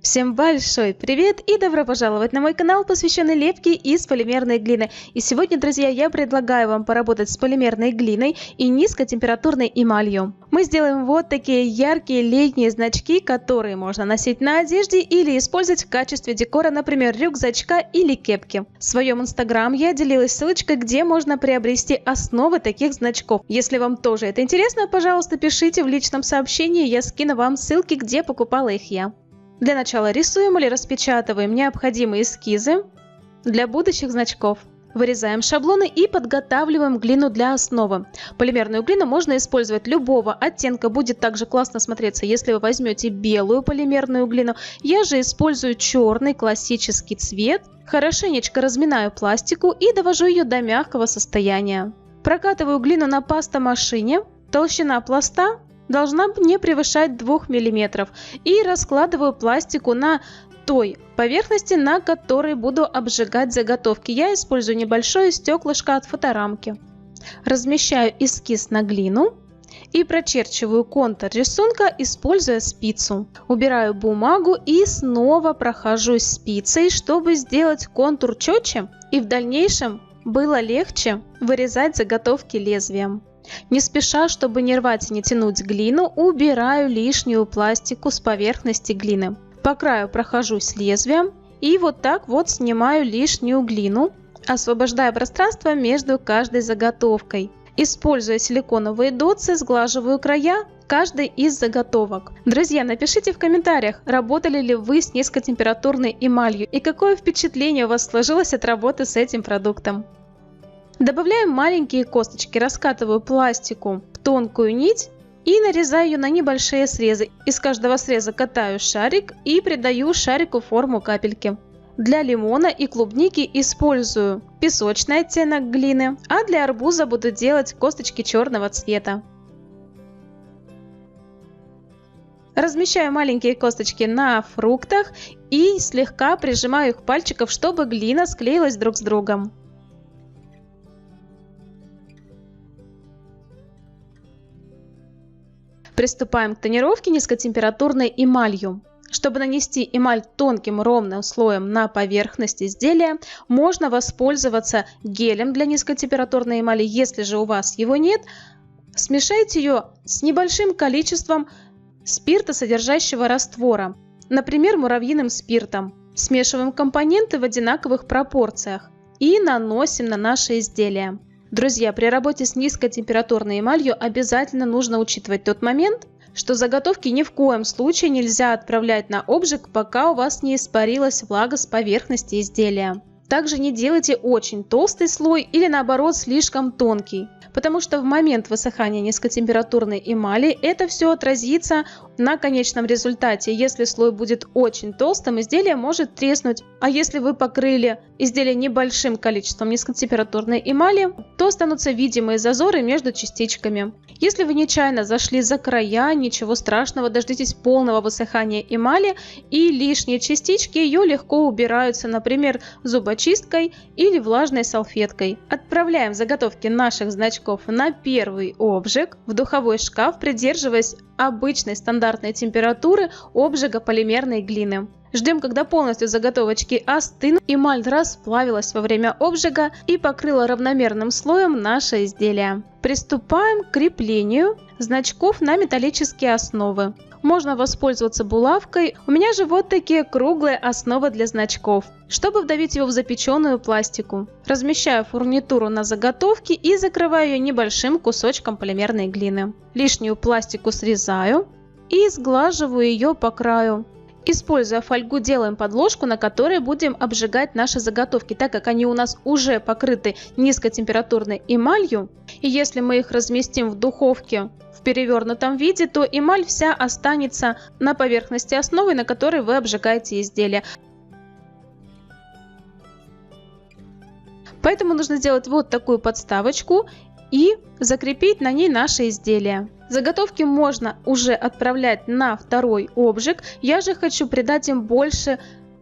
Всем большой привет и добро пожаловать на мой канал, посвященный лепке из полимерной глины. И сегодня, друзья, я предлагаю вам поработать с полимерной глиной и низкотемпературной эмалью. Мы сделаем вот такие яркие летние значки, которые можно носить на одежде или использовать в качестве декора, например, рюкзачка или кепки. В своем инстаграм я делилась ссылочкой, где можно приобрести основы таких значков. Если вам тоже это интересно, пожалуйста, пишите в личном сообщении, я скину вам ссылки, где покупала их я. Для начала рисуем или распечатываем необходимые эскизы для будущих значков. Вырезаем шаблоны и подготавливаем глину для основы. Полимерную глину можно использовать любого оттенка, будет также классно смотреться, если вы возьмете белую полимерную глину. Я же использую черный классический цвет. Хорошенечко разминаю пластику и довожу ее до мягкого состояния. Прокатываю глину на пастомашине. Толщина пласта должна не превышать 2 мм. И раскладываю пластику на той поверхности, на которой буду обжигать заготовки. Я использую небольшое стеклышко от фоторамки. Размещаю эскиз на глину и прочерчиваю контур рисунка, используя спицу. Убираю бумагу и снова прохожусь спицей, чтобы сделать контур четче и в дальнейшем было легче вырезать заготовки лезвием. Не спеша, чтобы не рвать и не тянуть глину, убираю лишнюю пластику с поверхности глины. По краю прохожусь лезвием и вот так вот снимаю лишнюю глину, освобождая пространство между каждой заготовкой. Используя силиконовые дотсы, сглаживаю края каждой из заготовок. Друзья, напишите в комментариях, работали ли вы с низкотемпературной эмалью и какое впечатление у вас сложилось от работы с этим продуктом. Добавляем маленькие косточки, раскатываю пластику в тонкую нить и нарезаю ее на небольшие срезы. Из каждого среза катаю шарик и придаю шарику форму капельки. Для лимона и клубники использую песочный оттенок глины, а для арбуза буду делать косточки черного цвета. Размещаю маленькие косточки на фруктах и слегка прижимаю их пальчиком, чтобы глина склеилась друг с другом. Приступаем к тонировке низкотемпературной эмалью. Чтобы нанести эмаль тонким ровным слоем на поверхность изделия, можно воспользоваться гелем для низкотемпературной эмали. Если же у вас его нет, смешайте ее с небольшим количеством спиртосодержащего раствора, например, муравьиным спиртом. Смешиваем компоненты в одинаковых пропорциях и наносим на наше изделие. Друзья, при работе с низкотемпературной эмалью обязательно нужно учитывать тот момент, что заготовки ни в коем случае нельзя отправлять на обжиг, пока у вас не испарилась влага с поверхности изделия. Также не делайте очень толстый слой или наоборот слишком тонкий, потому что в момент высыхания низкотемпературной эмали это все отразится на конечном результате. Если слой будет очень толстым, изделие может треснуть. А если вы покрыли изделие небольшим количеством низкотемпературной эмали, то останутся видимые зазоры между частичками. Если вы нечаянно зашли за края, ничего страшного, дождитесь полного высыхания эмали, и лишние частички ее легко убираются, например, зубочисткой или влажной салфеткой. Отправляем заготовки наших значков на первый обжиг в духовой шкаф, придерживаясь обычной стандартной температуры обжига полимерной глины. Ждем, когда полностью заготовочки остынут, эмаль расплавилась во время обжига и покрыла равномерным слоем наше изделие. Приступаем к креплению значков на металлические основы. Можно воспользоваться булавкой, у меня же вот такие круглые основы для значков, чтобы вдавить его в запеченную пластику. Размещаю фурнитуру на заготовке и закрываю ее небольшим кусочком полимерной глины. Лишнюю пластику срезаю и сглаживаю ее по краю. Используя фольгу, делаем подложку, на которой будем обжигать наши заготовки, так как они у нас уже покрыты низкотемпературной эмалью. И если мы их разместим в духовке в перевернутом виде, то эмаль вся останется на поверхности основы, на которой вы обжигаете изделие. Поэтому нужно сделать вот такую подставочку и закрепить на ней наше изделие. Заготовки можно уже отправлять на второй обжиг. Я же хочу придать им больше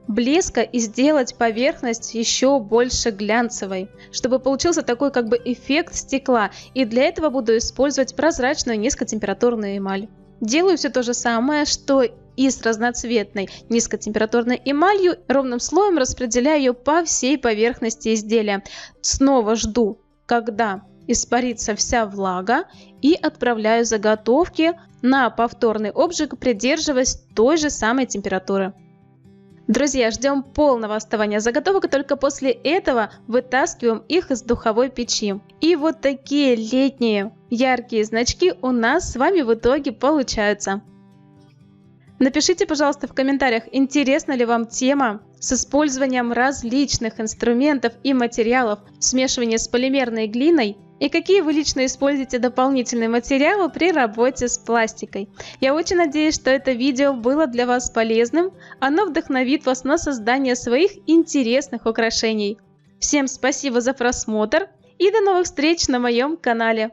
блеска и сделать поверхность еще больше глянцевой, чтобы получился такой как бы эффект стекла. И для этого буду использовать прозрачную низкотемпературную эмаль. Делаю все то же самое, что и с разноцветной низкотемпературной эмалью ровным слоем распределяю ее по всей поверхности изделия. Снова жду, когда испарится вся влага, и отправляю заготовки на повторный обжиг, придерживаясь той же самой температуры. Друзья, ждем полного остывания заготовок, и только после этого вытаскиваем их из духовой печи. И вот такие летние яркие значки у нас с вами в итоге получаются. Напишите, пожалуйста, в комментариях, интересна ли вам тема с использованием различных инструментов и материалов в смешивании с полимерной глиной, и какие вы лично используете дополнительные материалы при работе с пластикой. Я очень надеюсь, что это видео было для вас полезным, оно вдохновит вас на создание своих интересных украшений. Всем спасибо за просмотр и до новых встреч на моем канале!